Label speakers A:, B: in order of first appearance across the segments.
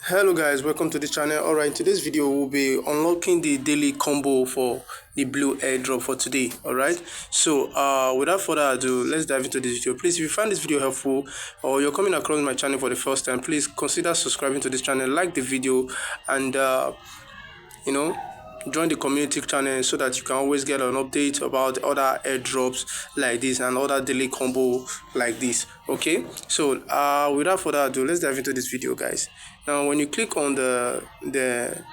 A: Hello guys, welcome to the channel. Alright, in today's video we'll be unlocking the daily combo for the Blue Airdrop for today. Alright, so without further ado, let's dive into this video. Please, if you find this video helpful or you're coming across my channel for the first time, please consider subscribing to this channel, like the video, and join the community channel so that you can always get an update about other airdrops like this and other daily combo like this. Okay, so without further ado, let's dive into this video, guys. Now when you click on the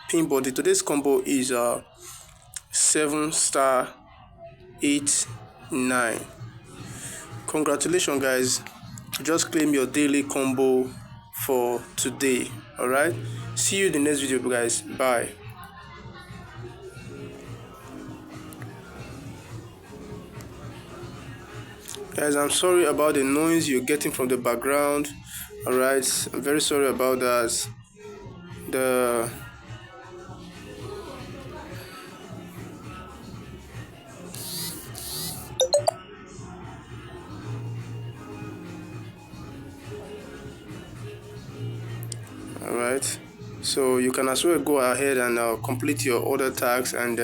A: pin body, today's combo is 7*8*9. Congratulations guys, just claim your daily combo for today. All right, see you in the next video guys. Bye. Guys, I'm sorry about the noise you're getting from the background. Alright, I'm very sorry about that. Alright, so you can as well go ahead and complete your order tags and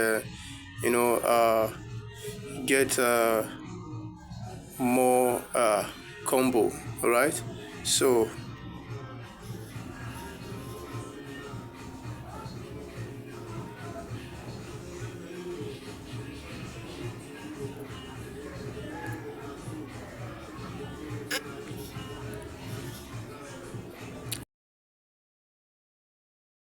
A: get more combo. Alright, so